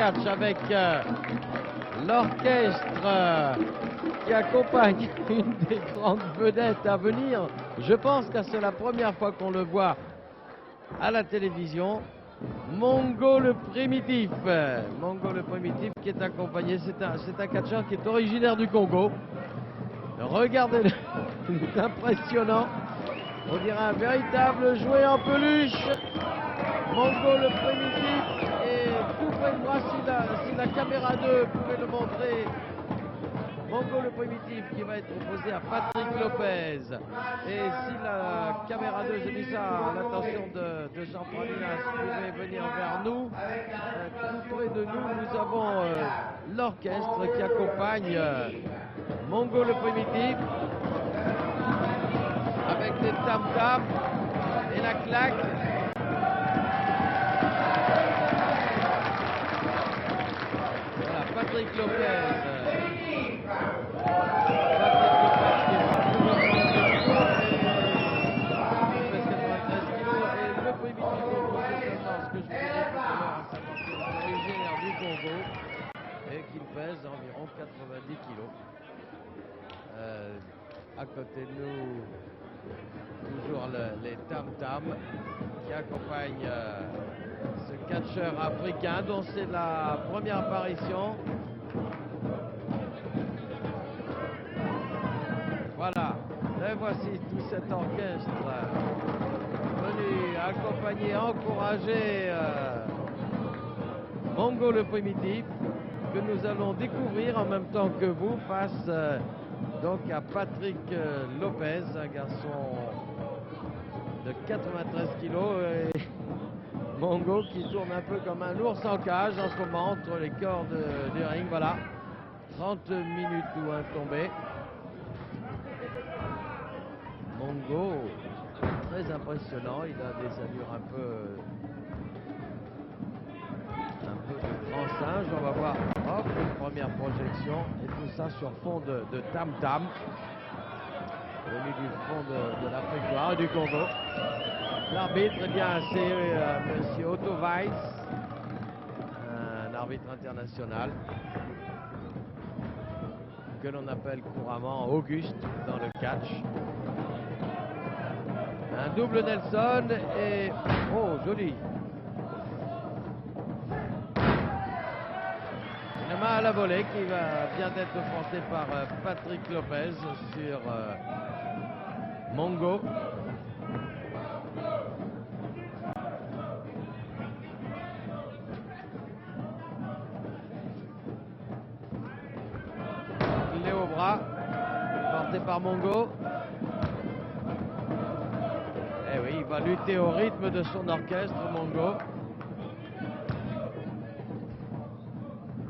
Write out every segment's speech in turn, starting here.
catch avec l'orchestre qui accompagne une des grandes vedettes à venir. Je pense que c'est la première fois qu'on le voit à la télévision. Mongo le Primitif. Mongo le Primitif qui est accompagné, c'est un catcheur qui est originaire du Congo. Regardez-le, c'est impressionnant. On dirait un véritable jouet en peluche. Mongo le Primitif est tout près de moi. Si la caméra 2 pouvait le montrer. Mongo le Primitif qui va être opposé à Patrick Lopez. Et si la caméra 2, j'ai dit ça à l'attention de Jean-Paul Linas, pouvait venir vers nous, tout près de nous, nous avons l'orchestre qui accompagne Mongo le Primitif avec des tam-tams et la claque. Voilà, Patrick Lopez. Et qu'il pèse environ 90 kilos. À côté de nous, toujours les tam-tams qui accompagnent ce catcheur africain dont c'est la première apparition. Voilà, et voici tout cet orchestre venu accompagner, encourager Mongo le Primitif, que nous allons découvrir en même temps que vous face donc à Patrick Lopez, un garçon de 93 kilos et Mongo qui tourne un peu comme un ours en cage en ce moment entre les cordes du ring. Voilà, 30 minutes ou un tombé. Mongo, très impressionnant, il a des allures un peu de grand singe. On va voir, hop, une première projection et tout ça sur fond de tam-tam venu du fond de l'Afrique noire et du Congo. L'arbitre, eh bien, c'est monsieur Otto Weiss, un arbitre international que l'on appelle couramment Auguste dans le catch. Un double Nelson et oh, joli. Une main à la volée qui vient d'être portée par Patrick Lopez sur Mongo. Clé au bras, porté par Mongo. Eh oui, il va lutter au rythme de son orchestre, Mongo.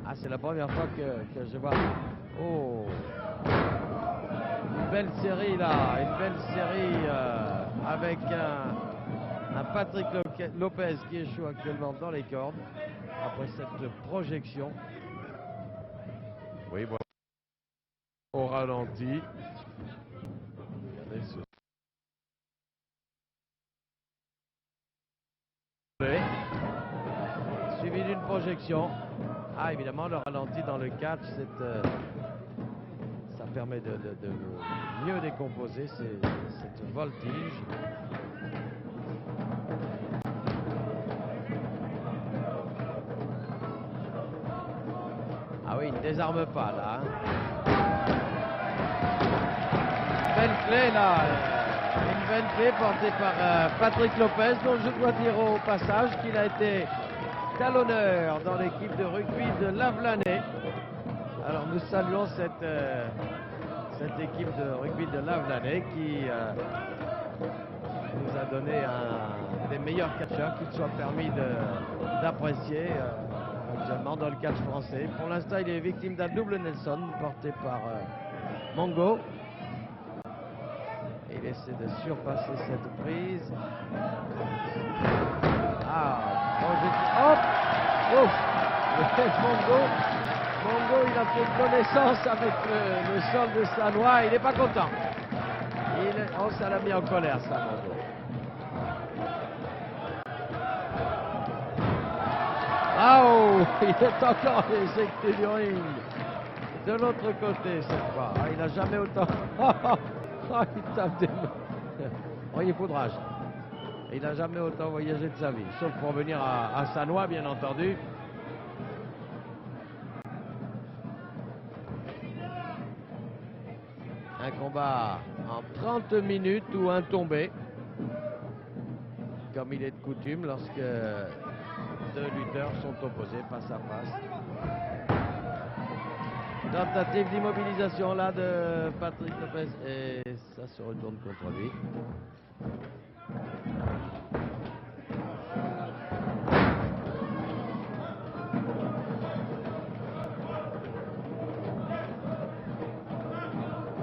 Ah, c'est la première fois que je vois. Oh, une belle série là, une belle série avec un Patrick Lopez qui échoue actuellement dans les cordes après cette projection. Oui, voilà. Au ralenti. Regardez ce... Suivi d'une projection. Ah, évidemment, le ralenti dans le catch, ça permet de mieux décomposer cette voltige. Ah oui, il ne désarme pas là. Hein. Belle clé là. Une belle clé portée par Patrick Lopez, dont je dois dire au passage qu'il a été talonneur dans l'équipe de rugby de Lavelanet. Alors nous saluons cette équipe de rugby de Lavelanet qui nous a donné un des meilleurs catcheurs qu'il soit permis d'apprécier actuellement dans le catch français. Pour l'instant, il est victime d'un double Nelson porté par Mongo. Et il essaie de surpasser cette prise. Ah, hop, ouf, Mongo, il a fait connaissance avec le sol de Sanois. Il n'est pas content. Oh, ça l'a mis en colère, ça, Mongo. Ah oh, il est encore éjecté du ring. De l'autre côté cette fois. Ah, il n'a jamais autant. Oh, il tape des mains. Oh, il est foudrage. Il n'a jamais autant voyagé de sa vie. Sauf pour venir à Sannois, bien entendu. Un combat en 30 minutes ou un tombé. Comme il est de coutume lorsque deux lutteurs sont opposés face à face. Tentative d'immobilisation là de Patrick Lopez et ça se retourne contre lui.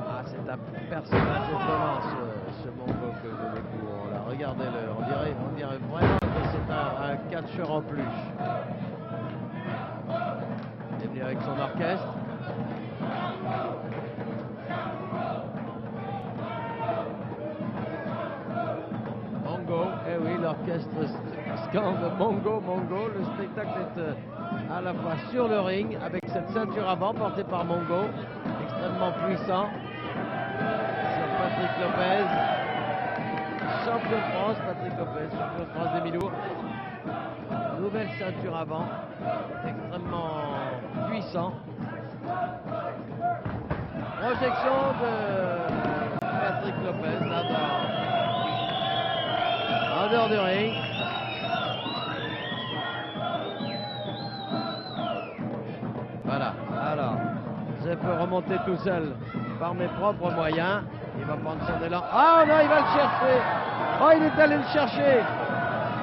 Ah, c'est un personnage étonnant ce Mongo que je découvre. Là, regardez-le, on dirait vraiment que c'est un catcheur en plus. Il est venu avec son orchestre. Mongo, eh oui, l'orchestre scande Mongo, Mongo. Le spectacle est à la fois sur le ring avec cette ceinture avant portée par Mongo, extrêmement puissant. Sur Patrick Lopez, champion de France, Patrick Lopez, champion de France des mi-lourds. Nouvelle ceinture avant, extrêmement puissant. Projection de Patrick Lopez là en dehors du ring. Voilà, alors je peux remonter tout seul par mes propres moyens. Il va prendre son élan. Ah non, il va le chercher. Oh, il est allé le chercher.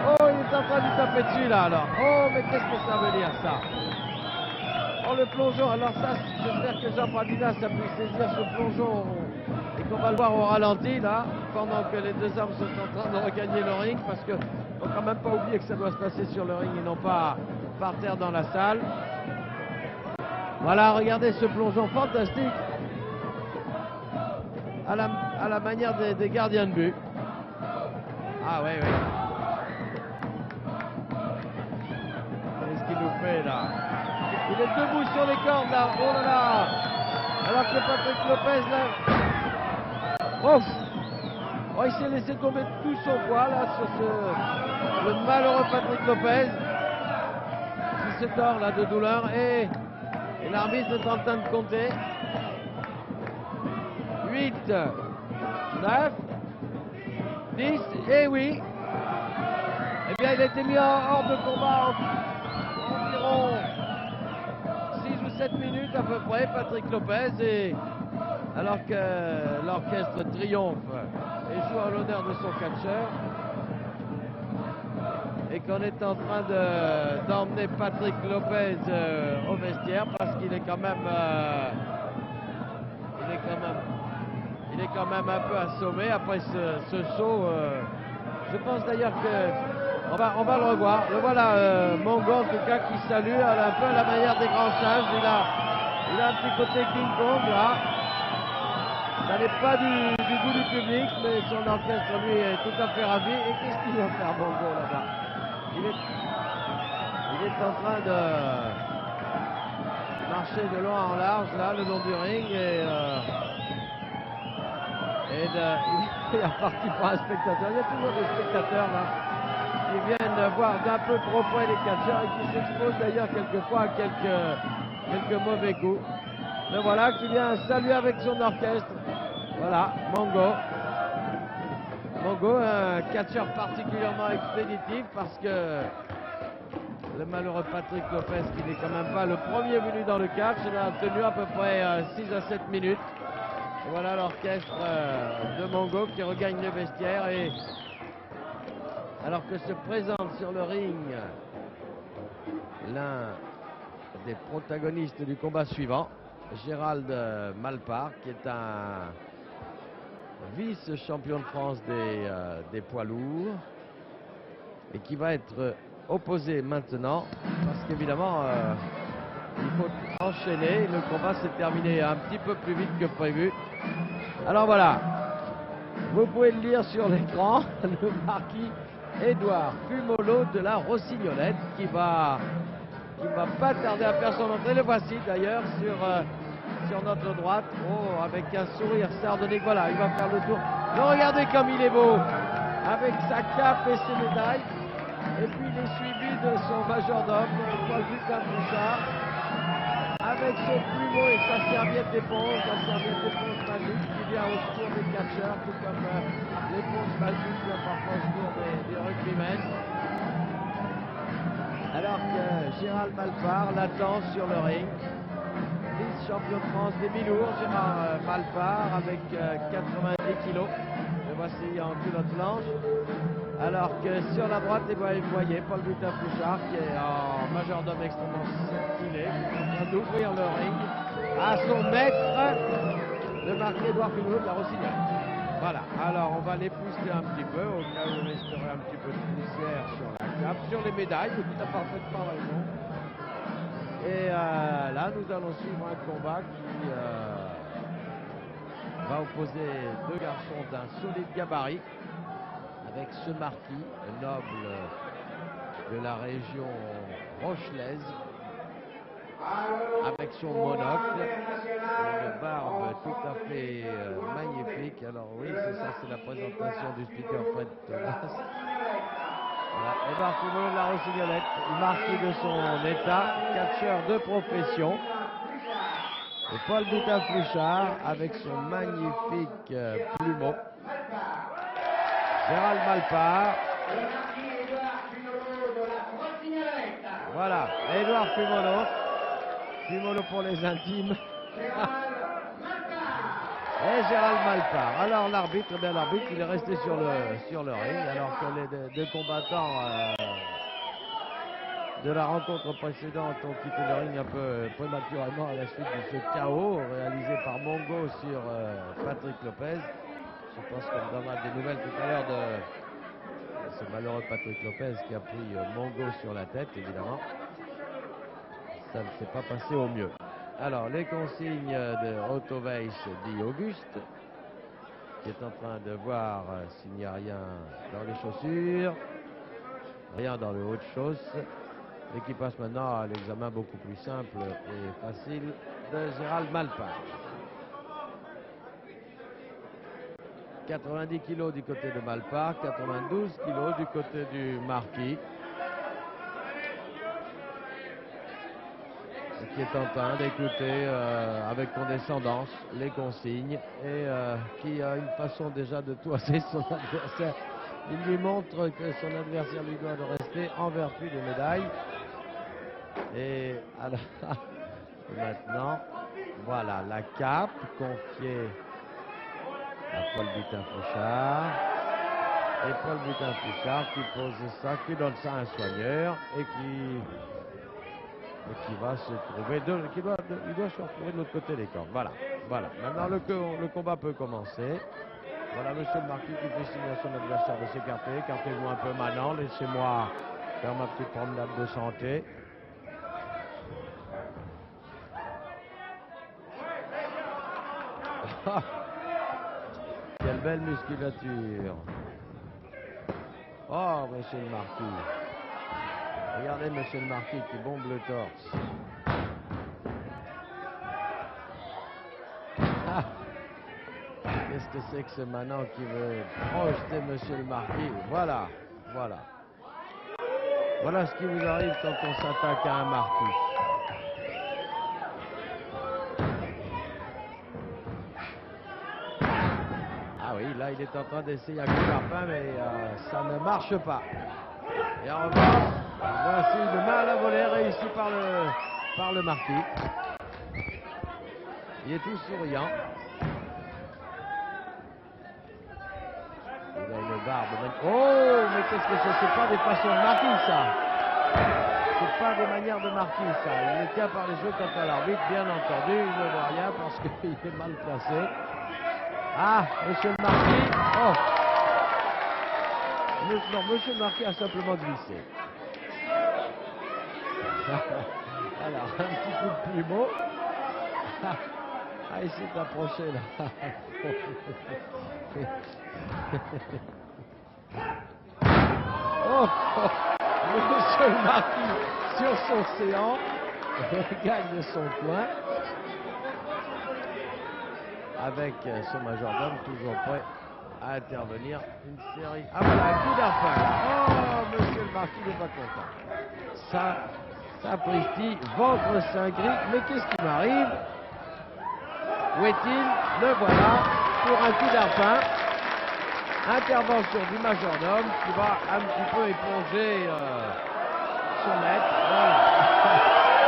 Oh, il est en train de lui taper dessus là alors. Oh, mais qu'est-ce que ça veut dire ça? Oh, le plongeon. Alors ça, j'espère que Jean Pradina ça puisse saisir ce plongeon et qu'on va le voir au ralenti là, pendant que les deux hommes sont en train de regagner le ring, parce que faut quand même pas oublier que ça doit se passer sur le ring et non pas par terre dans la salle. Voilà, regardez ce plongeon fantastique à la manière des gardiens de but. Ah oui, oui. Qu'est-ce qu'il nous fait là? Il est debout sur les cordes là. Oh là là. Alors que Patrick Lopez là. Ouf. Oh, il s'est laissé tomber tout son poids là sur le malheureux Patrick Lopez. Il se tord là de douleur et l'arbitre est en train de compter. 8, 9, 10, et oui. Eh bien, il a été mis hors de combat environ 6 ou 7 minutes à peu près, Patrick Lopez, et alors que l'orchestre triomphe et joue en l'honneur de son catcheur, et qu'on est en train d'emmener Patrick Lopez au vestiaire parce qu'il est quand même il est quand même un peu assommé après ce saut. Je pense d'ailleurs que on va le revoir. Le voilà, Mongo en tout cas qui salue un peu à la manière des grands singes. Il a un petit côté King Kong là. Ça n'est pas du goût du public, mais son orchestre lui est tout à fait ravi. Et qu'est-ce qu'il va faire Mongo là-bas? Il est en train de marcher de long en large là, le long du ring il est reparti pour un spectateur. Il y a toujours des spectateurs là qui viennent voir d'un peu trop près les catcheurs et qui s'exposent d'ailleurs quelquefois à quelques mauvais coups. Le voilà qui vient saluer avec son orchestre. Voilà, Mongo. Mongo, un catcheur particulièrement expéditif parce que le malheureux Patrick Lopez, qui n'est quand même pas le premier venu dans le catch, il a tenu à peu près 6 à 7 minutes. Et voilà l'orchestre de Mongo qui regagne le vestiaire, et alors que se présente sur le ring l'un des protagonistes du combat suivant, Gérald Malpar, qui est un vice-champion de France des poids lourds et qui va être opposé maintenant parce qu'évidemment il faut enchaîner. Le combat s'est terminé un petit peu plus vite que prévu. Alors voilà, vous pouvez le lire sur l'écran, le marquis Édouard Fumolo de la Rossignolette qui va qui ne va pas tarder à faire son entrée. Le voici d'ailleurs sur notre droite. Oh, avec un sourire sardonique. Voilà, il va faire le tour. Mais regardez comme il est beau, avec sa cape et ses médailles. Et puis il est suivi de son majordome, Paul Butin-Fouchard, avec son plumeau et sa serviette d'éponge, magique qui vient au secours des catcheurs, tout comme l'éponge magique vient parfois au secours des rugbymen. Alors que Gérald Malpart l'attend sur le ring. Vice-champion de France des mi-lourds, Gérald Malpart avec 90 kilos. Le voici en culotte blanche. Alors que sur la droite, vous voyez Paul Butin-Fouchard qui est en majordome extrêmement stylé, en train d'ouvrir le ring à son maître, le marquis Édouard Fumeau de la Rossignol. Voilà, alors on va les pousser un petit peu, au cas où il resterait un petit peu de poussière sur la cape, sur les médailles, il n'a parfaitement raison. Et là, nous allons suivre un combat qui va opposer deux garçons d'un solide gabarit, avec ce marquis noble de la région rochelaise, avec son monocle, une barbe tout à fait magnifique. Alors oui, c'est ça, c'est la présentation du speaker Fred Thomas. Voilà, Édouard Fumeau de la Rossignolette, marquis de son état, catcheur de profession. Et Paul Butin-Fouchard avec son magnifique plumeau. Gérald Malpart. Voilà, Édouard Fumolo pour les intimes. Et Gérald Malpart. Alors l'arbitre, il est resté sur le ring, alors que les deux combattants de la rencontre précédente ont quitté le ring un peu prématurément à la suite de ce chaos réalisé par Mongo sur Patrick Lopez. Je pense qu'on donnera des nouvelles tout à l'heure de ce malheureux Patrick Lopez qui a pris Mongo sur la tête, évidemment. Ça ne s'est pas passé au mieux. Alors, les consignes de Otto Weiss dit Auguste, qui est en train de voir s'il n'y a rien dans les chaussures, rien dans le haut de chausse, et qui passe maintenant à l'examen beaucoup plus simple et facile de Gérald Malpart. 90 kilos du côté de Malpart, 92 kilos du côté du marquis, qui est en train d'écouter avec condescendance les consignes et qui a une façon déjà de toiser son adversaire. Il lui montre que son adversaire lui doit de rester en vertu des médailles. Et alors, maintenant, voilà la cape confiée à Paul Butin-Fouchard. Et Paul Butin-Fouchard qui pose ça, qui donne ça à un soigneur et qui va se trouver, il doit se retrouver de l'autre côté des cordes. Voilà, voilà. Maintenant le combat peut commencer. Voilà monsieur le marquis qui fait signe à son adversaire de s'écarter. Écartez-vous un peu maintenant, laissez-moi faire ma petite promenade de santé. Quelle belle musculature. Oh, monsieur le marquis. Regardez, monsieur le marquis qui bombe le torse. Ah. Qu'est-ce que c'est que ce manant qui veut projeter monsieur le marquis? Voilà, voilà. Voilà ce qui vous arrive quand on s'attaque à un marquis. Ah oui, là il est en train d'essayer un coup d'arpin, mais ça ne marche pas. Et en revanche, voici une main à la volée réussie par le marquis. Il est tout souriant. Il a une barbe. Oh, mais qu'est-ce que c'est pas des façons de marquis, ça. C'est pas des manières de marquis, ça. Il le tient par les cheveux quant à l'arbitre, bien entendu. Il ne voit rien parce qu'il est mal placé. Ah, monsieur le marquis. Oh. Non, monsieur le marquis a simplement glissé. Alors, un petit coup de plumeau. Ah, il s'est approché là. Oh, Monsieur le Marquis sur son séant gagne son coin avec son majordome toujours prêt à intervenir. Une série. Ah voilà, un coup d'arpin là. Oh, Monsieur le Marquis n'est pas content. Ça, sapristi, ventre saint gris. Mais qu'est-ce qui m'arrive? Où est-il? Le voilà pour un coup d'arpin. Intervention du majordome qui va un petit peu éponger son maître. Voilà.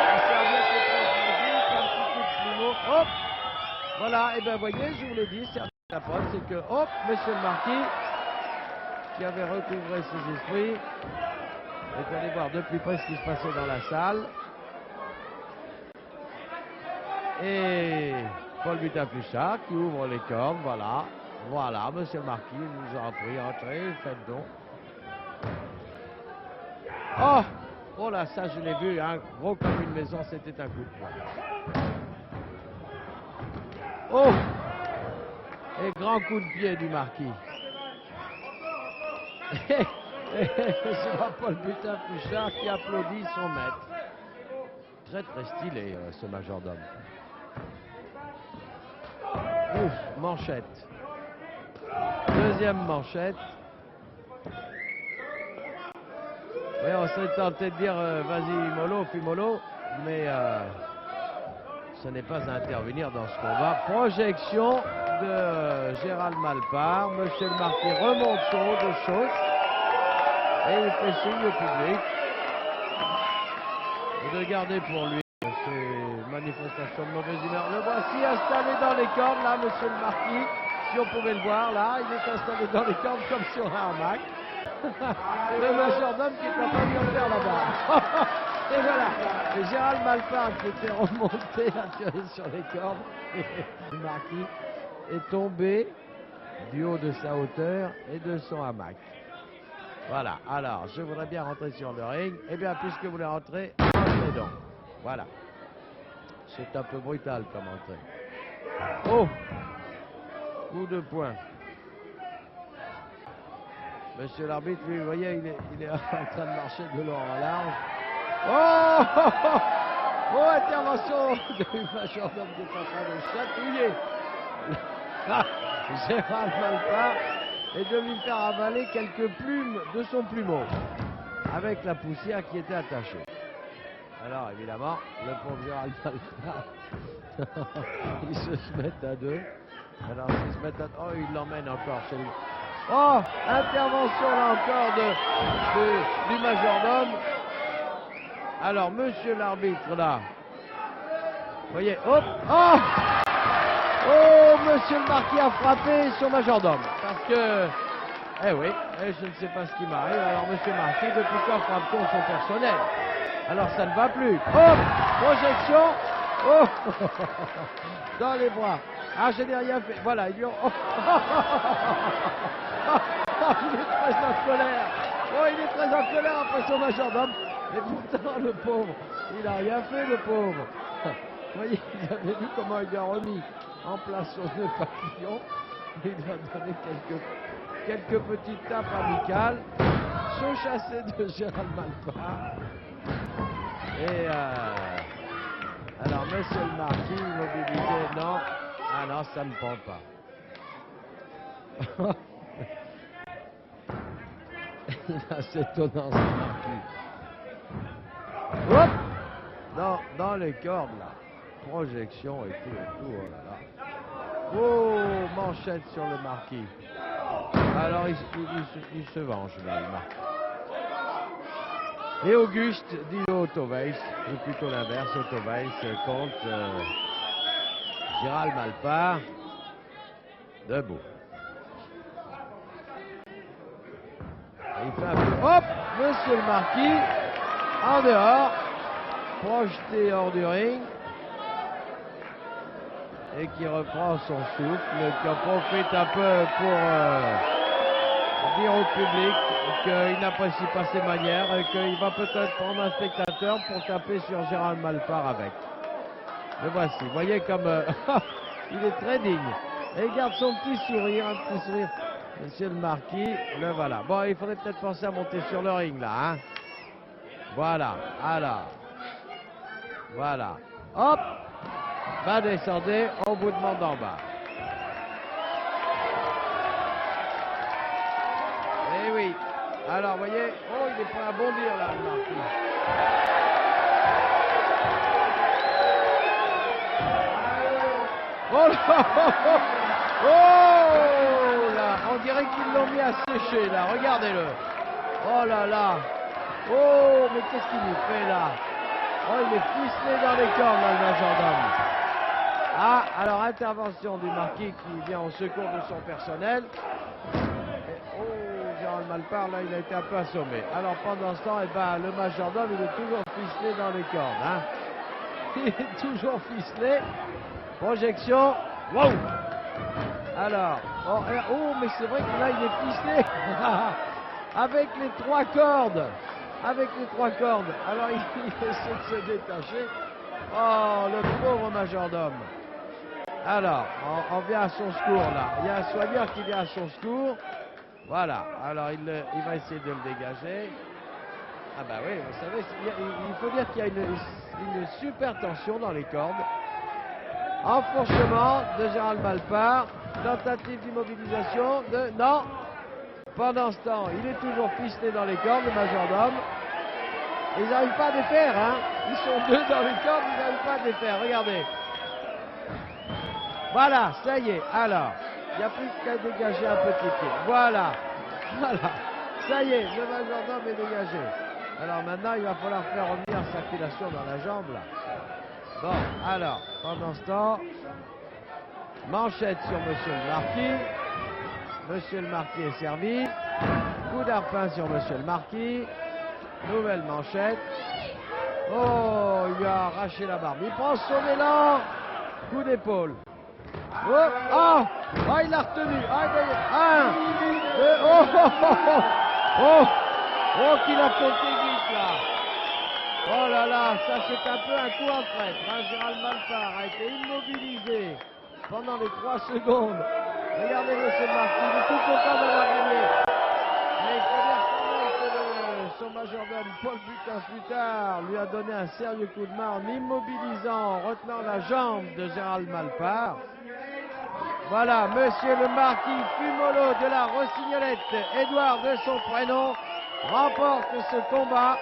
La serviette éponge magique, un petit coup de plumeau. Hop! Voilà, et bien voyez, je vous l'ai dit, la preuve, c'est que, hop, Monsieur le Marquis, qui avait recouvré ses esprits, est allé voir de plus près ce qui se passait dans la salle. Et Paul Butafluchard qui ouvre les cordes, voilà. Voilà, Monsieur le Marquis, il nous a appris, entrez, faites donc. Oh! Oh là, ça je l'ai vu, hein, gros comme une maison, c'était un coup de poing. Oh! Et grand coup de pied du Marquis. C'est pas Paul Butafluchard qui applaudit son maître. Très très stylé ce majordome. Ouf, manchette. Deuxième manchette. Oui, on serait tenté de dire vas-y mollo, fais mollo, mais ce n'est pas à intervenir dans ce combat. Projection de Gérald Malpart. Monsieur le Marquis remonte son haut de chausse et il fait signe au public de garder pour lui ces manifestations de mauvaise humeur. Le voici installé dans les cordes, là, Monsieur le Marquis. Si on pouvait le voir, là, il est installé dans les cordes comme sur un hamac. Le majordome qui est en train de lui faire la barre. Et voilà, et Gérald Malpart qui était remonté à tirer sur les cordes, le Marquis est tombé du haut de sa hauteur et de son hamac. Voilà, alors je voudrais bien rentrer sur le ring. Eh bien, puisque vous voulez rentrer, entrez donc. Voilà. C'est un peu brutal comme entrée. Oh! Coup de poing. Monsieur l'arbitre, lui, vous voyez, il est en train de marcher de long en large. Oh! Oh, intervention du majordome qui est en train de chatouiller Gérald Malpart et de lui faire avaler quelques plumes de son plumeau avec la poussière qui était attachée. Alors évidemment, le pauvre Gérald Malpart, ils se mettent à deux. Alors ils se mettent à... Oh, il l'emmène encore chez lui. Oh, intervention là encore du majordome. Alors, monsieur l'arbitre, là, vous voyez, hop, oh! Oh, monsieur le Marquis a frappé son majordome. Parce que, eh oui, je ne sais pas ce qui m'arrive. Alors, monsieur le Marquis, depuis quand frappe-t-on son personnel? Alors, ça ne va plus. Hop, projection, oh, dans les bras. Ah, je n'ai rien fait. Voilà, il lui... Oh. Il est très en colère. Oh, il est très en colère après son majordome. Et pourtant, le pauvre, il n'a rien fait, le pauvre. Vous voyez, vous avez vu comment il a remis en place son nœud papillon. Il lui a donné quelques petites tapes amicales. Chassé de Gérald Malpart. Et alors, monsieur le Marquis, immobilisé, non. Ah non, ça ne prend pas. C'est étonnant, ce Marquis. Hop! Dans les cordes, là. Projection et tout, oh là là. Oh, manchette sur le Marquis. Alors, il se venge, là, le Marquis. Et Auguste dit au Otto-Weiss, ou plutôt l'inverse, Otto-Weiss contre Gérald Malpart, debout. Et il fait un peu, hop, monsieur le Marquis, en dehors, projeté hors du ring, et qui reprend son souffle, qui en profite un peu pour dire au public qu'il n'apprécie pas ses manières et qu'il va peut-être prendre un spectateur pour taper sur Gérald Malpart avec. Le voici, vous voyez comme il est très digne. Et il garde son petit sourire, un petit sourire. Monsieur le Marquis, le voilà. Bon, il faudrait peut-être penser à monter sur le ring là, hein. Voilà, alors. Voilà. Hop. Va descendre, on vous demande en bas. Eh oui. Alors, vous voyez, oh, il est prêt à bondir là, le marquis. Oh là, oh là, on dirait qu'ils l'ont mis à sécher là, regardez-le. Oh là là. Oh, mais qu'est-ce qu'il nous fait là? Oh, il est ficelé dans les cornes là, le majordome. Ah, alors intervention du marquis qui vient au secours de son personnel. Et, oh, Gérald Malpart, là, il a été un peu assommé. Alors pendant ce temps, eh ben, le majordome, il est toujours ficelé dans les cordes. Hein. Il est toujours ficelé. Projection. Wow. Alors, oh, mais c'est vrai que là, il est ficelé. Avec les 3 cordes. Avec les 3 cordes. Alors, il essaie de se détacher. Oh, le pauvre majordome. Alors, on vient à son secours, là. Il y a un soigneur qui vient à son secours. Voilà. Alors, il va essayer de le dégager. Ah bah oui, vous savez, il faut dire qu'il y a une super tension dans les cordes. Enfourchement de Gérald Malpart. Tentative d'immobilisation de... Non. Pendant ce temps, il est toujours ficelé dans les cordes, le majordome. Ils n'arrivent pas à défaire, hein. Ils sont 2 dans les cordes, ils n'arrivent pas à défaire. Regardez. Voilà, ça y est. Alors, il n'y a plus qu'à dégager un petit pied. Voilà. Voilà. Ça y est, le majordome est dégagé. Alors maintenant, il va falloir faire revenir circulation dans la jambe, là. Bon, alors, pendant ce temps, manchette sur Monsieur le Marquis. Monsieur le Marquis est servi. Coup d'arpin sur Monsieur le Marquis. Nouvelle manchette. Oh, il lui a arraché la barbe. Il prend son élan. Coup d'épaule. Oh, oh, oh, il l'a retenu. Un, deux, oh, oh, oh, oh, oh, qu'il a sauté vite là. Oh là là, ça c'est un peu un coup en traître. Hein. Gérald Malpart a été immobilisé pendant les 3 secondes. Regardez Monsieur le Marquis, il est tout content d'avoir gagné. Mais il faut dire quand même que son majordome Paul Butin-Flutard lui a donné un sérieux coup de main en immobilisant, en retenant la jambe de Gérald Malpart. Voilà, Monsieur le Marquis Fumolo de la Rossignolette, Édouard de son prénom, remporte ce combat.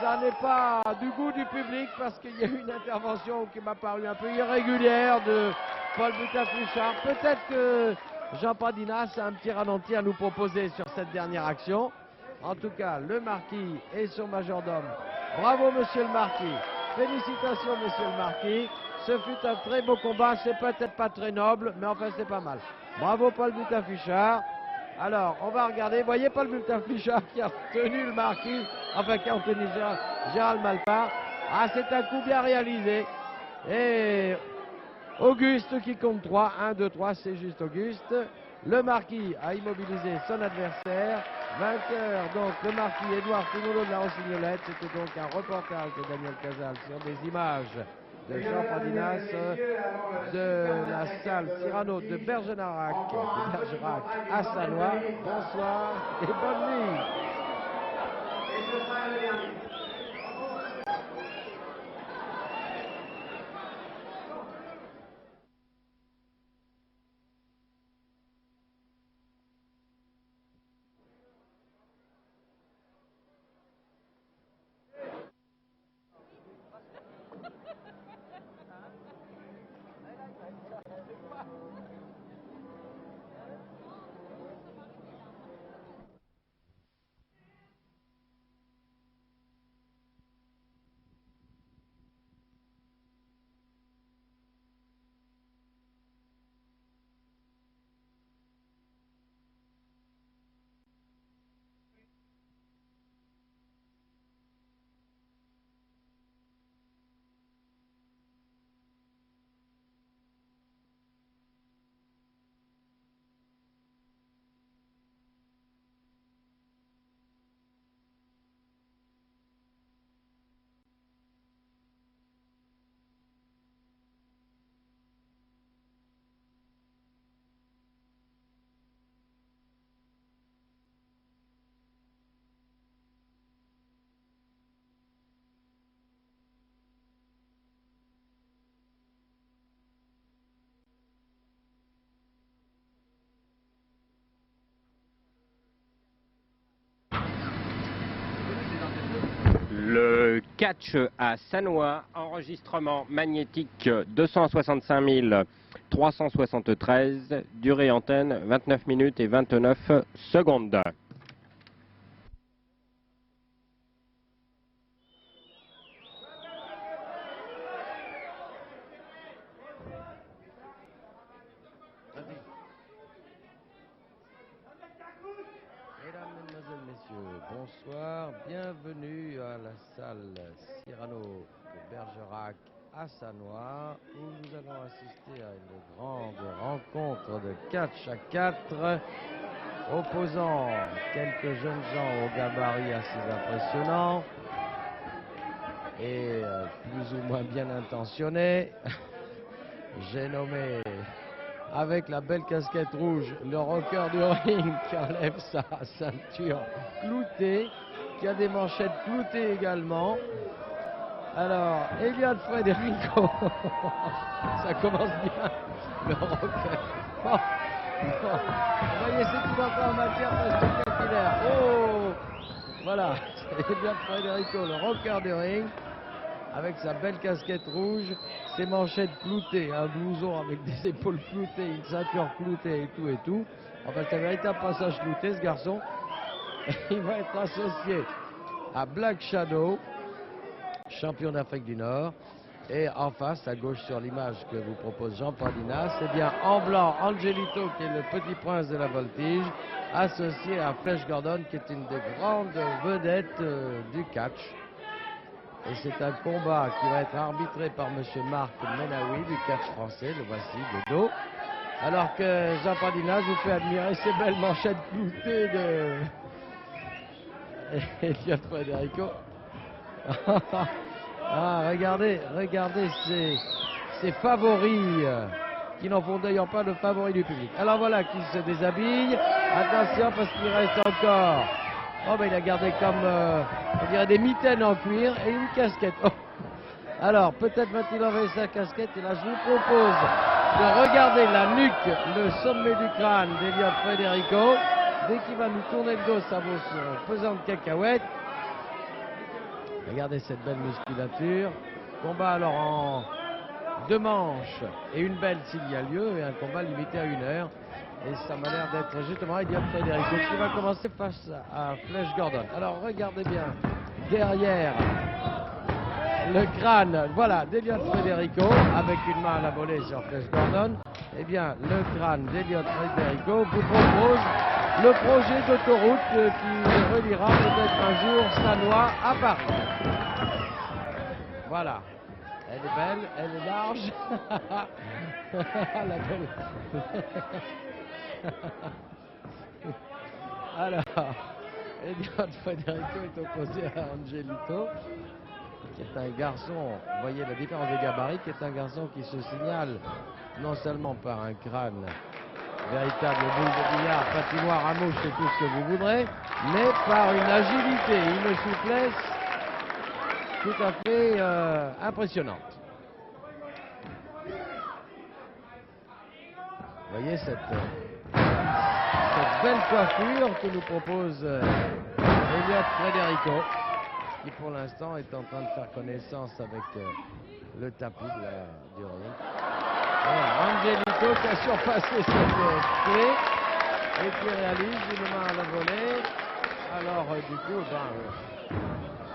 Ça n'est pas du goût du public parce qu'il y a eu une intervention qui m'a paru un peu irrégulière de Paul Butin-Flutard. Peut-être que Jean Padinas a un petit ralenti à nous proposer sur cette dernière action. En tout cas, le Marquis et son majordome. Bravo Monsieur le Marquis. Félicitations Monsieur le Marquis. Ce fut un très beau combat, c'est peut-être pas très noble, mais enfin c'est pas mal. Bravo Paul Butin-Flutard. Alors, on va regarder, voyez Paul Butin-Flutard qui a retenu le Marquis, enfin qui a retenu Gérald Malpart. Ah, c'est un coup bien réalisé. Et Auguste qui compte 3, 1, 2, 3, c'est juste Auguste. Le Marquis a immobilisé son adversaire. Vainqueur, donc, le Marquis Édouard Fumolo de la Rossignolette. C'était donc un reportage de Daniel Casal sur des images de Jean Padinas de la salle Cyrano de Bergerac à Sannois. Bonsoir et bonne nuit. de catch à Sannois, enregistrement magnétique 265 373, durée antenne 29 minutes et 29 secondes. Mesdames, Mesdemoiselles, Messieurs, bonsoir, bienvenue à la salle Cyrano de Bergerac à Sannois, où nous allons assister à une grande rencontre de catch à 4, opposant quelques jeunes gens au gabarit assez impressionnant et plus ou moins bien intentionnés. J'ai nommé, avec la belle casquette rouge, le rocker du ring qui enlève sa ceinture cloutée, qui a des manchettes cloutées également. Alors, Elliot Federico, ça commence bien, le rocker. Oh, oh. Vous voyez, c'est tout encore en matière presque capillaire. Oh, voilà, c'est Elliot Federico, le rocker du ring, avec sa belle casquette rouge, ses manchettes cloutées, un blouson avec des épaules cloutées, une ceinture cloutée et tout et tout. Enfin, c'est un véritable passage clouté, ce garçon. Il va être associé à Black Shadow, champion d'Afrique du Nord. Et en face, à gauche sur l'image que vous propose Jean Pardinas, c'est bien en blanc Angelito, qui est le petit prince de la voltige, associé à Flash Gordon, qui est une des grandes vedettes du catch. Et c'est un combat qui va être arbitré par M. Marc Menaoui du catch français, le voici de dos. Alors que Jean Pardinas vous fait admirer ces belles manchettes cloutées de Elliot Federico. Ah, regardez ces favoris qui n'en font d'ailleurs pas le favori du public. Alors voilà qui se déshabille. Attention parce qu'il reste encore. Oh ben il a gardé comme on dirait des mitaines en cuir et une casquette. Oh. Alors peut-être va-t-il enlever sa casquette et là je vous propose de regarder la nuque, le sommet du crâne d'Elliot Federico. Dès qu'il va nous tourner le dos, ça vaut son pesant de cacahuètes. Regardez cette belle musculature. Combat alors en 2 manches et une belle s'il y a lieu et un combat limité à 1 heure. Et ça m'a l'air d'être justement Elliot Federico qui va commencer face à Flash Gordon. Alors regardez bien derrière le crâne, voilà, d'Elliot Federico avec une main à la volée sur Flash Gordon. Eh bien le crâne d'Elliot Federico vous propose le projet d'autoroute qui reliera peut-être un jour Sannois à Paris. Voilà. Elle est belle, elle est large. La belle. Alors, Elliot Federico est opposé à Angelito, qui est un garçon, vous voyez la différence de gabarit, qui est un garçon qui se signale non seulement par un crâne, véritable boule de billard, patinoire à mouche et tout ce que vous voudrez, mais par une agilité, une souplesse tout à fait impressionnante. Vous voyez cette belle coiffure que nous propose Elliot Federico, qui pour l'instant est en train de faire connaissance avec le tapis du ring. Voilà, Angelito qui a surpassé cette clé et qui réalise une main à la volée. Alors du coup,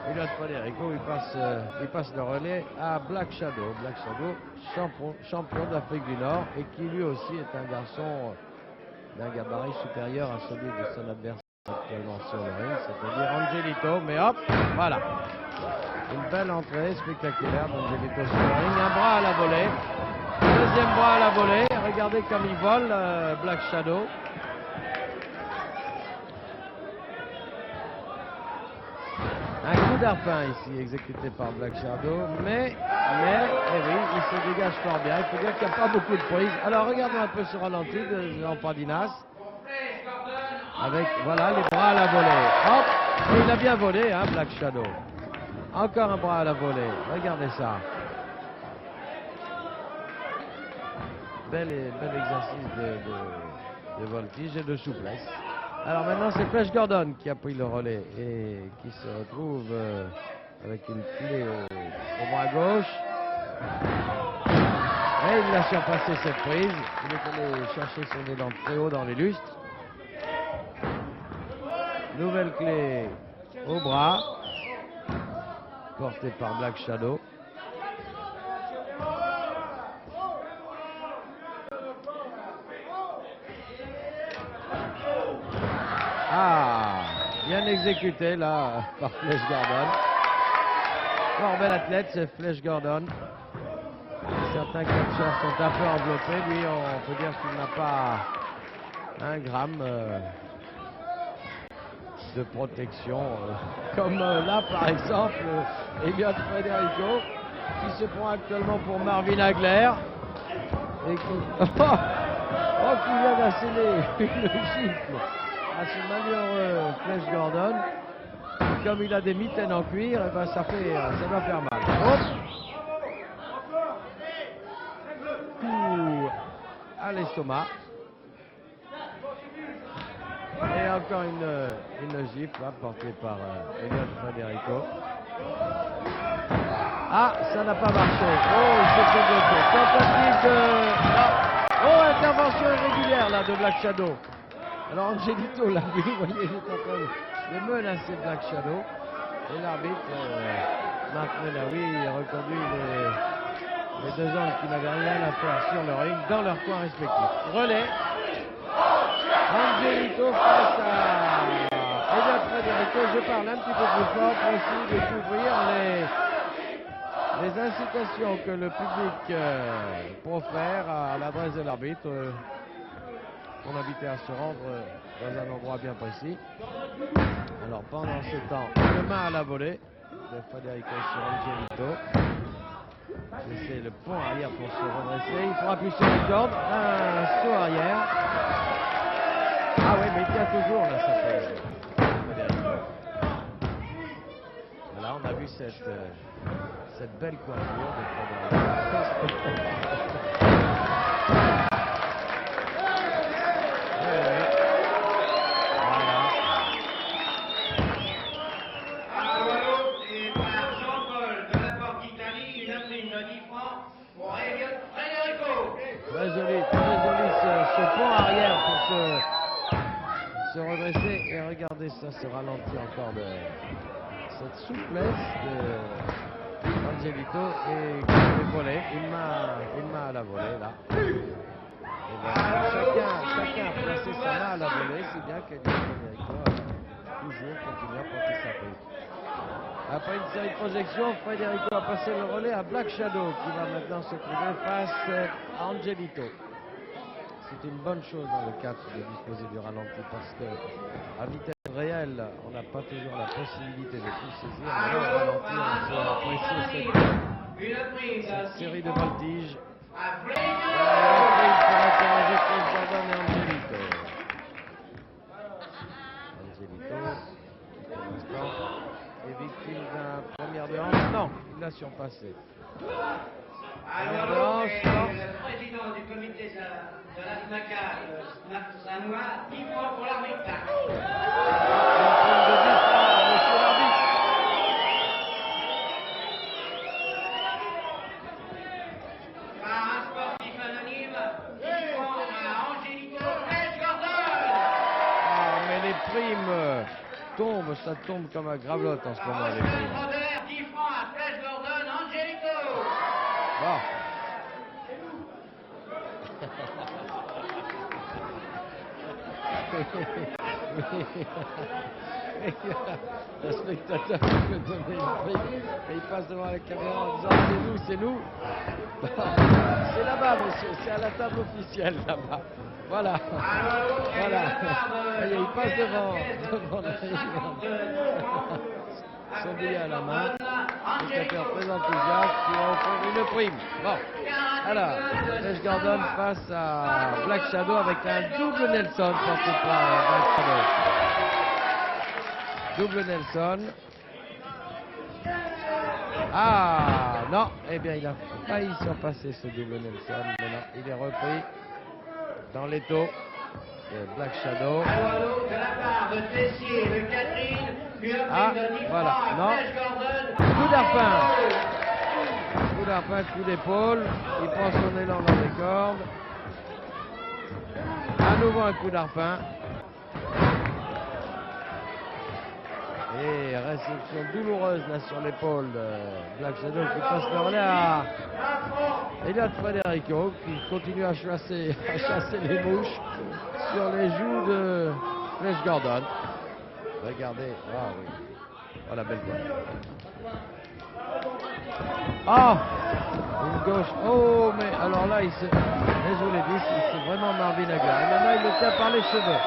Elliot Federico il passe le relais à Black Shadow. Black Shadow, champion d'Afrique du Nord et qui lui aussi est un garçon d'un gabarit supérieur à celui de son adversaire actuellement sur le ring, c'est-à-dire Angelito. Mais hop, voilà. Une belle entrée spectaculaire d'Angelito sur le ring. Un bras à la volée. Deuxième bras à la volée. Regardez comme il vole, Black Shadow. Un coup d'arpin ici exécuté par Black Shadow, mais eh oui, il se dégage fort bien. Il faut dire qu'il n'y a pas beaucoup de prise. Alors regardons un peu sur ralenti de Jean Pardinas. Avec, voilà, les bras à la volée. Hop, et il a bien volé, hein, Black Shadow. Encore un bras à la volée. Regardez ça. Bel exercice de voltige et de souplesse. Alors maintenant c'est Flash Gordon qui a pris le relais et qui se retrouve avec une clé au bras gauche. Et il a surpassé cette prise. Il est allé chercher son élan très haut dans les lustres. Nouvelle clé au bras, portée par Black Shadow. Ah, bien exécuté là par Flash Gordon. Fort bel athlète, c'est Flash Gordon. Certains catcheurs sont un peu enveloppés. Lui, on peut dire qu'il n'a pas un gramme de protection. Comme là, par exemple, Elliot Federico, qui se prend actuellement pour Marvin Hagler. Et qui, qui vient d'asséner une gifle à ce malheureux Flash Gordon. Et comme il a des mitaines en cuir, et ben ça doit faire mal. Coup à l'estomac. Et encore une gifle portée par Elliot Federico. Ah, ça n'a pas marché. Oh, il s'est fait bloquer. Tentative de... Non. Oh, intervention irrégulière là de Black Shadow. Alors Angelito l'a vu, vous voyez, il est en train de menacer Black Shadow. Et l'arbitre, Marc Menaoui, reconduit les deux hommes qui n'avaient rien à faire sur le ring dans leur coin respectif. Relais. Angelito face à Elliot Federico. Je parle un petit peu plus fort pour essayer de couvrir les incitations que le public profère à l'adresse de l'arbitre pour l'inviter à se rendre dans un endroit bien précis. Alors pendant ce temps, une main à la volée de Federico sur Angelito. C'est le pont arrière pour se redresser. Il faut appuyer sur une corde, un saut arrière. Ah oui, mais il tient toujours là, ça fait Federico. Voilà, on a vu cette belle coiffure de Federico. Très joli ce pont arrière pour se redresser. Et regardez ça, ce ralenti encore de cette souplesse de Angelito et les volets. Une main à la volée là. Et voilà, chacun a placé sa main à la volée, si bien que Federico a toujours continué à porter sa prise. Après une série de projections, Federico a passé le relais à Black Shadow qui va maintenant se trouver face à Angelito. C'est une bonne chose dans le cadre de disposer du ralenti parce que à vitesse réelle, on n'a pas toujours la possibilité de tout saisir. Mais là, au ralenti, on peut apprécier cette série de voltiges. Pour encourager Flash Gordon et Angelito. Angelito, pour l'instant, est victime d'un première de hanche. Non, il l'a surpassé. Alors, le président du comité de la SNACA, Sanois, 10 francs pour l'arbitrage. Une prime de 10 francs, monsieur l'arbitre. Par un sportif anonyme, 10 francs à Angelito Flash Gordon. Ah, mais les primes tombent, ça tombe comme un gravelotte en ce moment, les primes. 10 francs à Flash Gordon, Angelito. Bon. Le spectateur qui peut donner une prime et il passe devant la caméra en disant c'est nous. C'est là-bas, monsieur, c'est à la table officielle là-bas. Voilà. Voilà. Il passe devant la son billet à la main. Spectateur très enthousiaste qui va offrir une prime. Bon. Alors, Flash Gordon face à Black Shadow avec un double Nelson porté par Black Shadow. Double Nelson. Ah non, eh bien il a failli surpasser ce double Nelson, mais non, il est repris dans l'étau Black Shadow. De la part de Tessier, de Catherine, une Ah, reprise de 10 voilà, francs à non. Flash Gordon. Coup d'arpin. Coup d'arpin, coup d'épaule. Il prend son élan dans les cordes. À nouveau un coup d'arpin. Et réception douloureuse là sur l'épaule de Black Shadow qui passe le relais à Elliot Federico qui continue à chasser les mouches sur les joues de Flash Gordon. Regardez, ah oui, oh la belle voix. Ah, une gauche, oh mais alors là il se, je vous l'ai dit, c'est vraiment Marvin Hagler. Et maintenant il le tient par les cheveux.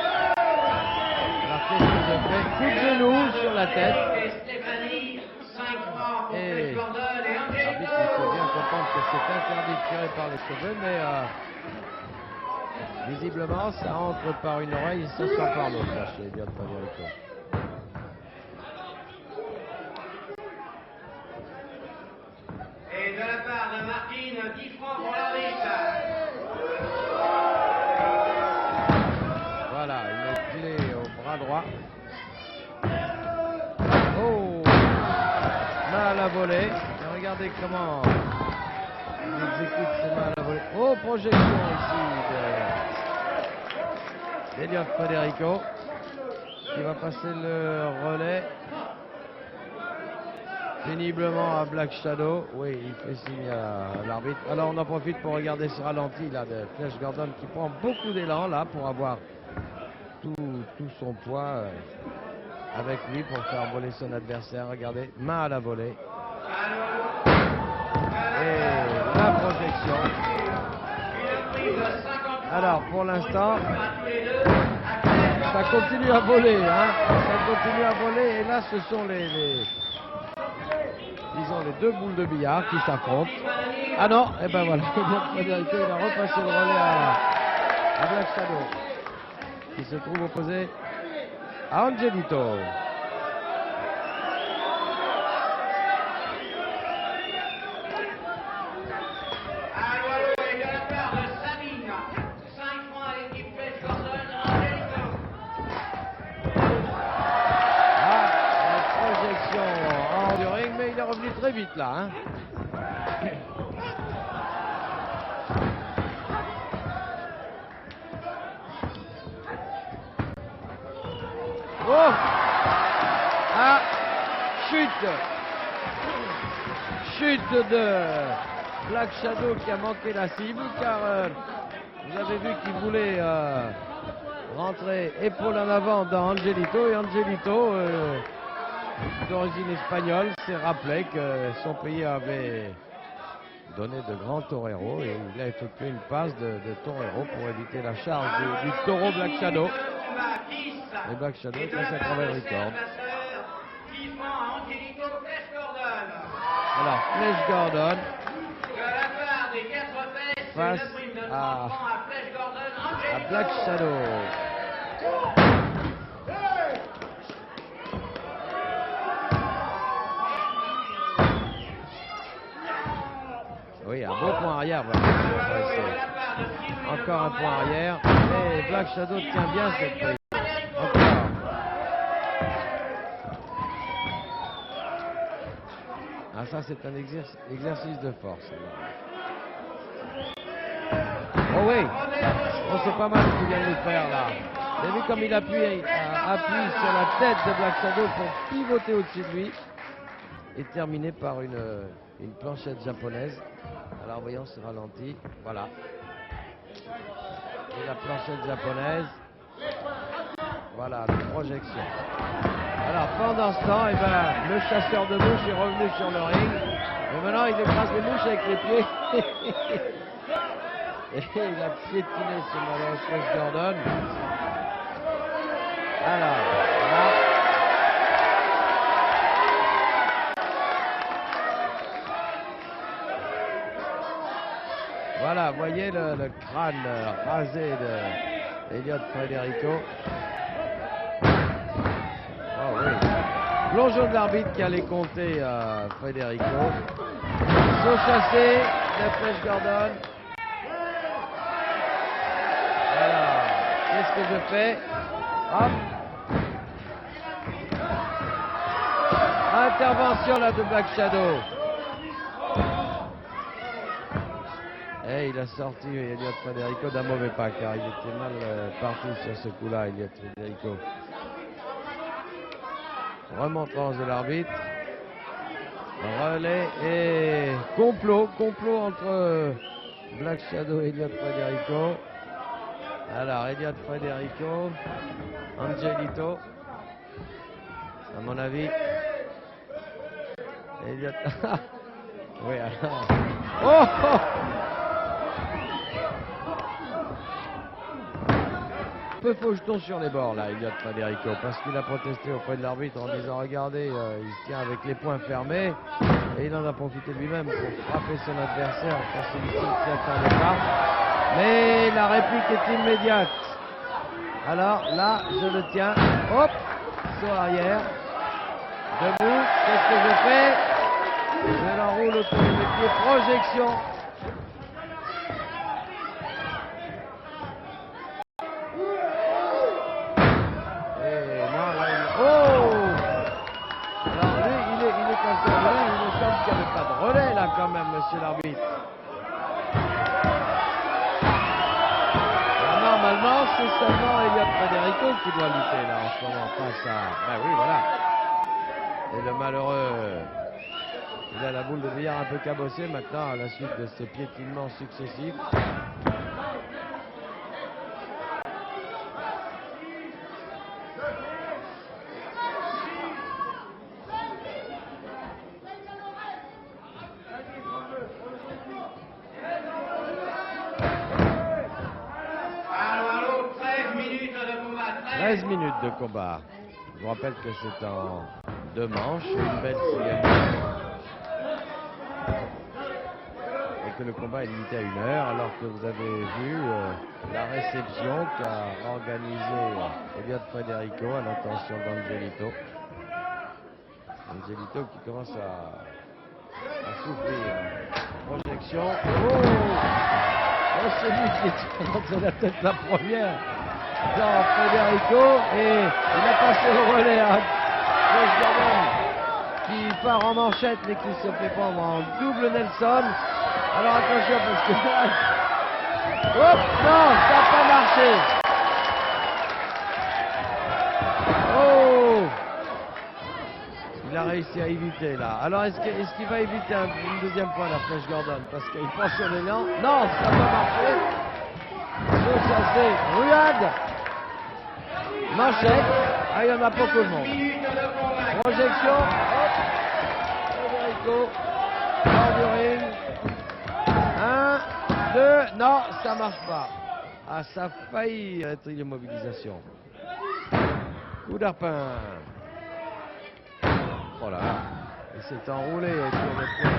Alors qu'est-ce que je fais? Coup de genou sur la tête. Stéphanie, 5 francs pour Et Flash Gordon et l'arbitre il Angelico. faut bien comprendre que c'est interdit de tirer par les cheveux, mais visiblement ça entre par une oreille et ça sort par l'autre là chez Elliot Federico. Et de la part de Martine, 10 francs pour l'arbitre. Voilà, une clé au bras droit. Oh, main à la volée. Et regardez comment il exécute ses mains à la volée. Oh, projection ici d'Elliot Federico qui va passer le relais péniblement à Black Shadow. Oui, il fait signe à l'arbitre. Alors on en profite pour regarder ce ralenti là de Flash Gordon qui prend beaucoup d'élan là pour avoir tout son poids avec lui pour faire voler son adversaire. Regardez, main à la volée. Et la projection. Alors pour l'instant, ça continue à voler, hein. Ça continue à voler et là ce sont disons les deux boules de billard qui s'affrontent. Ah non, et ben voilà, Federico il a repassé le relais à Black Shadow qui se trouve opposé à Angelito. Et de la part de Sabine, 5 francs à l'équipe Flash Gordon, Angelico. Ah, la projection en du ring, mais il est revenu très vite là, hein. Oh! Ah! Chute de Black Shadow qui a manqué la cible car vous avez vu qu'il voulait rentrer épaule en avant dans Angelito et Angelito d'origine espagnole s'est rappelé que son pays avait donné de grands toreros et il a effectué une passe de torero pour éviter la charge du taureau Black Shadow. Et Black Shadow passe à travers le record. Alors, Flash Gordon face à Black Shadow. Oui, un beau point arrière. Voilà. Encore un point arrière. Et Black Shadow tient bien cette prise. Encore. Ah, ça, c'est un exercice de force. Oh oui. Oh, c'est pas mal ce qu'il vient de faire là. Vous avez vu comme il appuie sur la tête de Black Shadow pour pivoter au-dessus de lui. Et terminé par une planchette japonaise. Alors voyons ce ralenti. Voilà. Et la planchette japonaise. Voilà, la projection. Alors pendant ce temps, eh ben, le chasseur de mouches est revenu sur le ring. Et maintenant il écrase les mouches avec les pieds. Et il a piétiné ce malheureux Flash Gordon. Alors, là. Voilà, voyez le crâne rasé de Elliot Federico. Oh oui. Plongeon de l'arbitre qui allait compter Federico. Saut chassé de Flash Gordon. Voilà. Qu'est-ce que je fais? Hop. Intervention là de Black Shadow. Et il a sorti Elliot Federico d'un mauvais pas car il était mal parti sur ce coup-là, Elliot Federico. Remontrance de l'arbitre. Relais et complot entre Black Shadow et Elliot Federico. Alors Elliot Federico, Angelito, à mon avis. Elliot. Oui, alors. Oh, oh. Peu faux jeton sur les bords là, Elliot Federico, parce qu'il a protesté auprès de l'arbitre en disant regardez, il se tient avec les poings fermés, et il en a profité lui-même pour frapper son adversaire quand celui-ci ne s'y attendait pas. Mais la réplique est immédiate. Alors là, je le tiens, hop, saut arrière, debout, qu'est-ce que je fais? Je l'enroule autour de mes pieds, projection. Relais là quand même, monsieur l'arbitre. Normalement, c'est seulement Elliot Federico qui doit lutter là en ce moment face à... Ben oui, voilà. Et le malheureux, il a la boule de billard un peu cabossée maintenant à la suite de ses piétinements successifs. Allô, 13 minutes de combat. 13 minutes de combat. Je vous rappelle que c'est en 2 manches, une belle 6e manche. Et que le combat est limité à 1 heure, alors que vous avez vu la réception qu'a organisée Elliot Federico à l'intention d'Angelito. Angelito qui commence à souffrir. Projection. Oh, celui qui est rentré la tête la première dans Federico, et il a passé le relais à Flash Gordon qui part en manchette mais qui se fait prendre en double Nelson. Alors attention parce que hop, non, ça n'a pas marché. Oh, il a réussi à éviter là. Alors est-ce qu'il va éviter une deuxième fois la Flash Gordon parce qu'il prend son élan? Non, ça n'a pas marché. Chose assez ruade. Manchette. Ah, il y en a pas tout le monde. Projection. Hop. Federico. Hors du ring. 1, 2. Non, ça marche pas. Ah, ça a failli être une immobilisation. Coup d'arpin. Voilà. Il s'est enroulé sur le point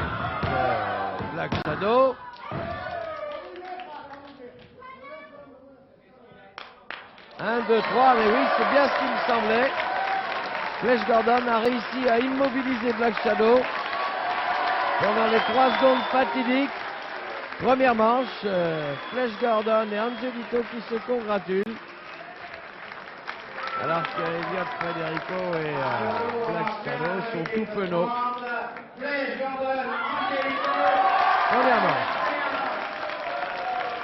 de Black Shadow. Un, 2, 3, mais oui, c'est bien ce qu'il me semblait. Flash Gordon a réussi à immobiliser Black Shadow pendant les 3 secondes fatidiques. Première manche, Flash Gordon et Angelito qui se congratulent. Alors que Elliot Federico et Black Shadow sont tout penauds. Première manche.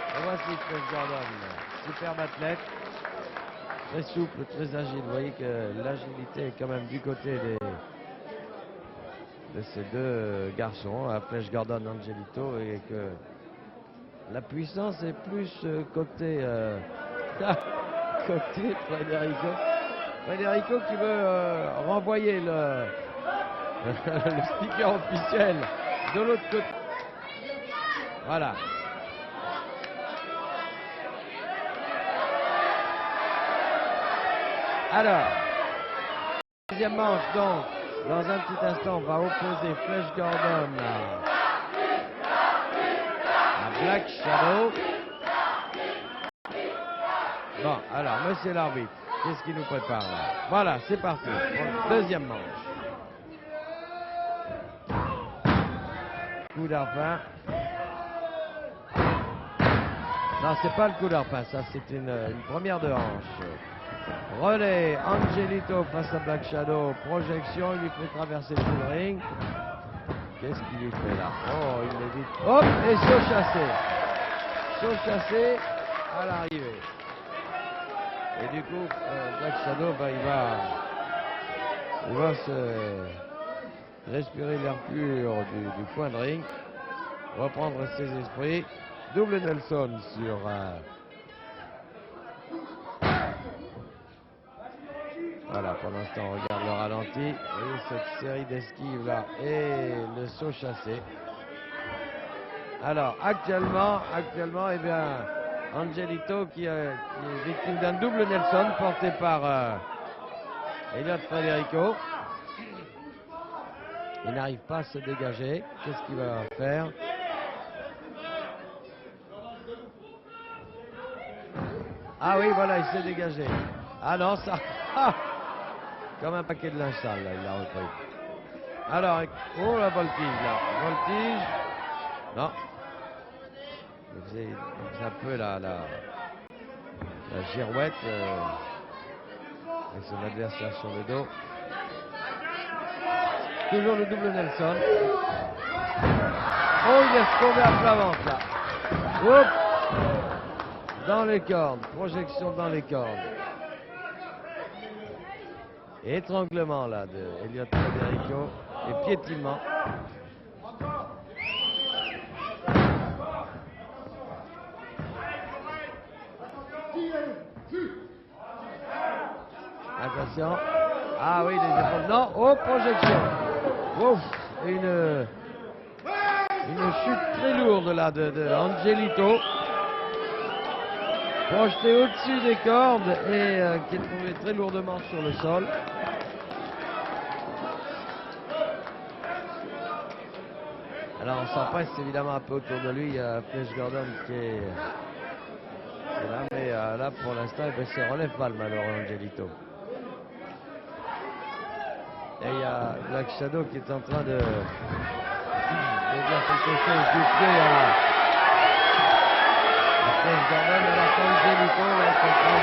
Et voici Flash Gordon, superbe athlète. Très souple, très agile. Vous voyez que l'agilité est quand même du côté de ces deux garçons, Flash Gordon, Angelito, et que la puissance est plus côté Federico. Federico qui veut renvoyer le speaker officiel de l'autre côté. Voilà. Alors, deuxième manche donc, dans un petit instant, on va opposer Flash Gordon à Black Shadow. Bon, alors, monsieur l'arbitre, qu'est-ce qu'il nous prépare là? Voilà, c'est parti, deuxième manche. Coup d'arpin. Non, c'est pas le coup d'arpin, ça c'est une première de hanche. Relais, Angelito face à Black Shadow, projection, il lui fait traverser tout le ring. Qu'est-ce qu'il lui fait là? Oh, il l'évite. Hop, et saut chassé. Saut chassé à l'arrivée. Et du coup, Black Shadow, bah, il va se respirer l'air pur du coin de ring, reprendre ses esprits. Double Nelson sur... Voilà, pour l'instant, on regarde le ralenti. Et cette série d'esquives là et le saut chassé. Alors, actuellement, eh bien, Angelito qui est victime d'un double Nelson porté par Elliot Federico. Il n'arrive pas à se dégager. Qu'est-ce qu'il va faire? Ah oui, voilà, il s'est dégagé. Ah non, ça... Comme un paquet de linge sale, là, il l'a repris. Alors, oh la voltige, là. Voltige. Non. Il faisait un peu la girouette avec son adversaire sur le dos. Toujours le double Nelson. Oh, il est tombé à plat ventre, là. Oups. Dans les cordes. Projection dans les cordes. Étranglement là de Elliot Federico et piétinement. Attention. Ah oui, les épaules. Non, oh, projection. Ouf, une chute très lourde là de Angelito. Projeté au-dessus des cordes et qui est tombé très lourdement sur le sol. Alors on s'empresse évidemment un peu autour de lui. Il y a Flash Gordon qui est là, mais là pour l'instant il se relève pas le malheureux Angelito. Et il y a Black Shadow qui est en train de dire quelque chose du pied à Flash Gordon, alors qu'Angelito est en train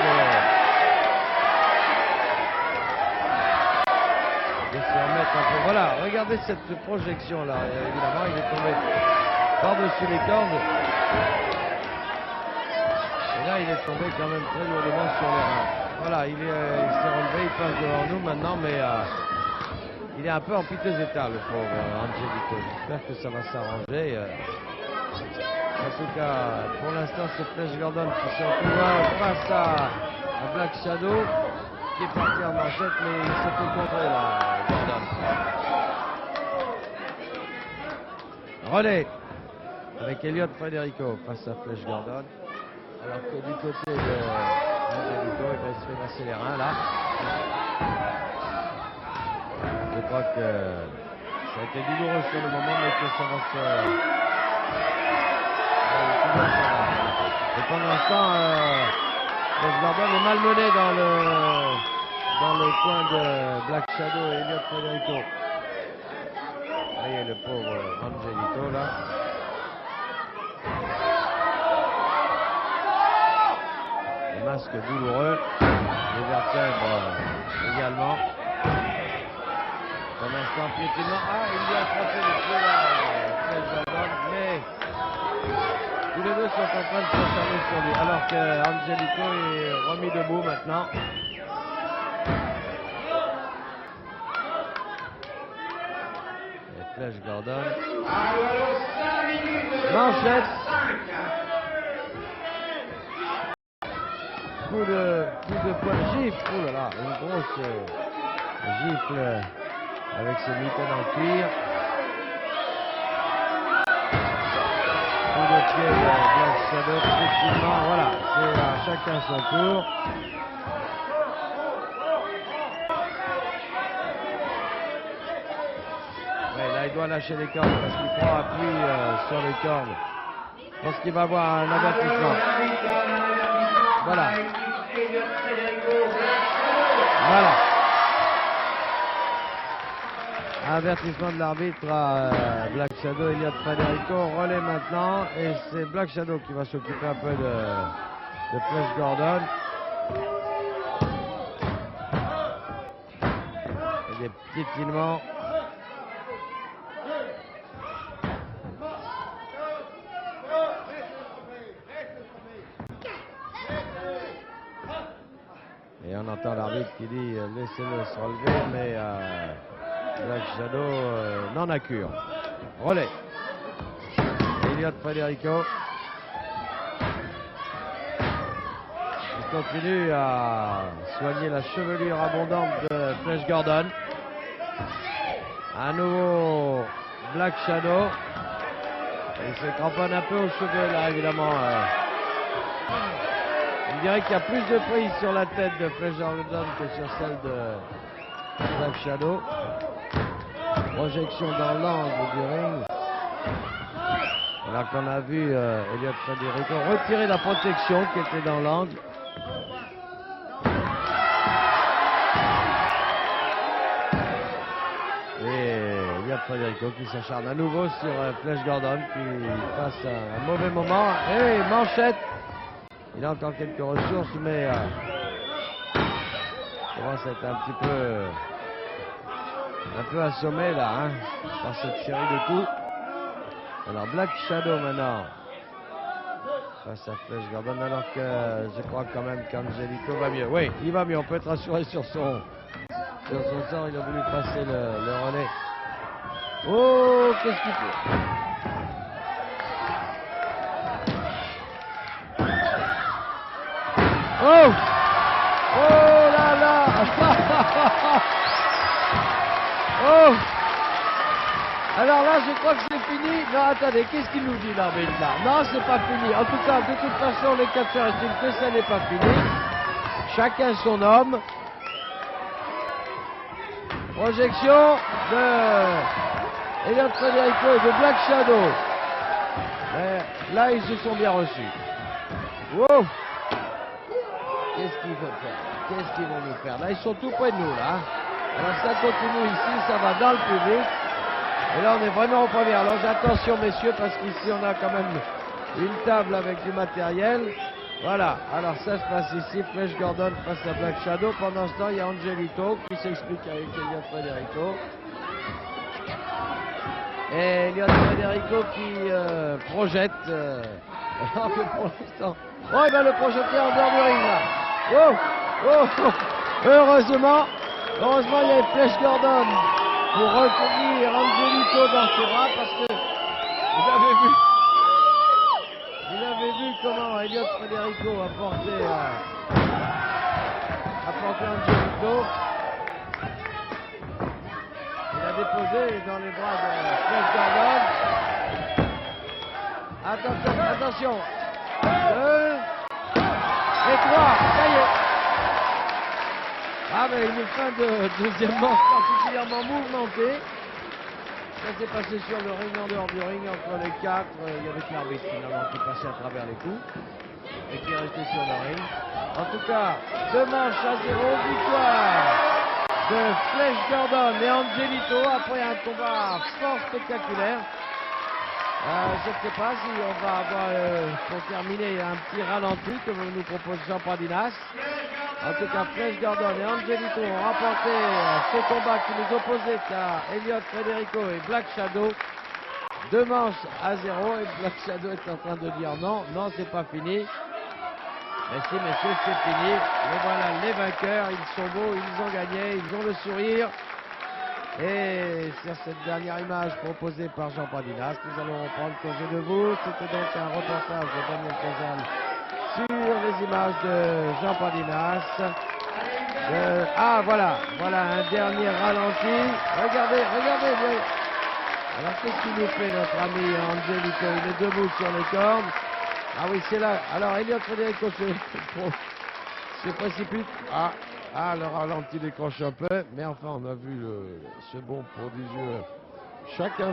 de se remettre un peu. Voilà, regardez cette projection là. Évidemment, il est tombé par-dessus les cordes. Et là, il est tombé quand même très lourdement sur les reins. Voilà, il s'est relevé, il passe devant nous maintenant, mais il est un peu en piteux état, le pauvre Angelito. J'espère que ça va s'arranger. En tout cas, pour l'instant, c'est Flash Gordon qui se retrouve face à Black Shadow, qui est parti en manchette, mais il s'est fait contrer là, Gordon. Relais avec Elliot Federico face à Flash Gordon. Alors que du côté de Angelito, il se fait masser les reins là. Je crois que ça a été douloureux sur le moment, mais que ça va se... Et pendant ce temps, Flash Gordon est malmené dans le coin de Black Shadow et Elliot Federico. Vous voyez le pauvre Angelito là. Les masques douloureux, les vertèbres également. Pour l'instant, piétinement. Ah, il lui a frappé le pied là, Flash Gordon, mais tous les deux sont en train de s'acharner sur lui, alors que Angelito est remis debout maintenant. Et Flash Gordon. Manchette. Coup de poing, gifle. Oh là là, une grosse gifle avec ses mitaines en cuir. De pied de Black Shadow, effectivement, voilà, c'est à chacun son tour. Ouais, là il doit lâcher les cordes parce qu'il prend appui sur les cordes. Je pense qu'il va avoir un avertissement. Voilà. Voilà. Un Avertissement de l'arbitre à Black Shadow, Elliott Federico, relais maintenant, et c'est Black Shadow qui va s'occuper un peu de Flash Gordon. Et des petits filements. Et on entend l'arbitre qui dit laissez-le se relever, mais Black Shadow n'en a cure. Relais. Elliott Federico. Il continue à soigner la chevelure abondante de Flash Gordon. À nouveau Black Shadow. Il se cramponne un peu aux cheveux là évidemment. On dirait qu'il y a plus de prise sur la tête de Flash Gordon que sur celle de Black Shadow. Projection dans l'angle du ring. Alors qu'on a vu Elliott Federico retirer la protection qui était dans l'angle. Et Elliott Federico qui s'acharne à nouveau sur Flash Gordon qui passe un mauvais moment. Et manchette. Il a encore quelques ressources, mais il commence à être un peu assommé là, hein, par cette série de coups. Alors Black Shadow maintenant face à Flash Gordon, alors que je crois quand même qu'Angelito va mieux. Oui, il va mieux, on peut être rassuré sur son sort. Il a voulu passer le relais. Oh, qu'est-ce qu'il fait? Oh! Oh là là! Oh! Alors là, je crois que c'est fini. Non, attendez, qu'est-ce qu'il nous dit l'arbitre là? Non, c'est pas fini. En tout cas, de toute façon, les catcheurs estiment que ça n'est pas fini. Chacun son homme. Projection de Elliott Federico et de Black Shadow. Mais là, ils se sont bien reçus. Wow! Qu'est-ce qu'ils veulent faire? Qu'est-ce qu'ils vont nous faire? Là, ils sont tout près de nous, là. Alors, ça continue ici, ça va dans le public. Et là, on est vraiment en première loge. Attention, messieurs, parce qu'ici, on a quand même une table avec du matériel. Voilà. Alors, ça se passe ici. Flash Gordon face à Black Shadow. Pendant ce temps, il y a Angelito qui s'explique avec Elliott Federico. Et Elliott Federico qui projette. Alors que pour l'instant... Oh, il va le projeter en dehors du ring, là. Oh, oh, oh. Heureusement, il y a Flash Gordon pour retenir Angelito dans ses bras, parce que vous avez vu comment Elliott Federico a porté Angelito. Il a déposé dans les bras de Flash Gordon. Attention. 2 et 3, ça y est. Ah, mais une fin de deuxième manche particulièrement mouvementée. Ça s'est passé sur le ring, en dehors du ring, entre les quatre. Il y avait l'arbitre finalement qui passait à travers les coups et qui est resté sur le ring. En tout cas, 2 manches à 0, victoire de Flash Gordon et Angelito après un combat fort spectaculaire. Je ne sais pas si on va avoir, pour terminer, un petit ralenti comme nous propose Jean Pandinas. En tout cas, Flash Gordon et Angelito ont remporté ce combat qui nous opposait à Elliott Federico et Black Shadow. 2 manches à 0 et Black Shadow est en train de dire non, c'est pas fini. Mais si, messieurs, c'est fini. Mais voilà les vainqueurs, ils sont beaux, ils ont gagné, ils ont le sourire. Et sur cette dernière image proposée par Jean Pandinas, nous allons reprendre congé de vous. C'était donc un reportage de Daniel Cazal sur les images de Jean Pandinas. Ah, voilà un dernier ralenti. Regardez. Alors, qu'est-ce qu'il nous fait, notre ami Angelito? Il est debout sur les cordes. Ah oui, c'est là. Alors, Elliott Federico se précipite. Ah, le ralenti décroche un peu, mais enfin, on a vu ce bon prodigieux. Chacun.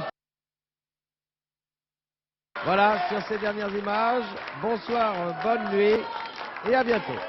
Voilà, sur ces dernières images. Bonsoir, bonne nuit et à bientôt.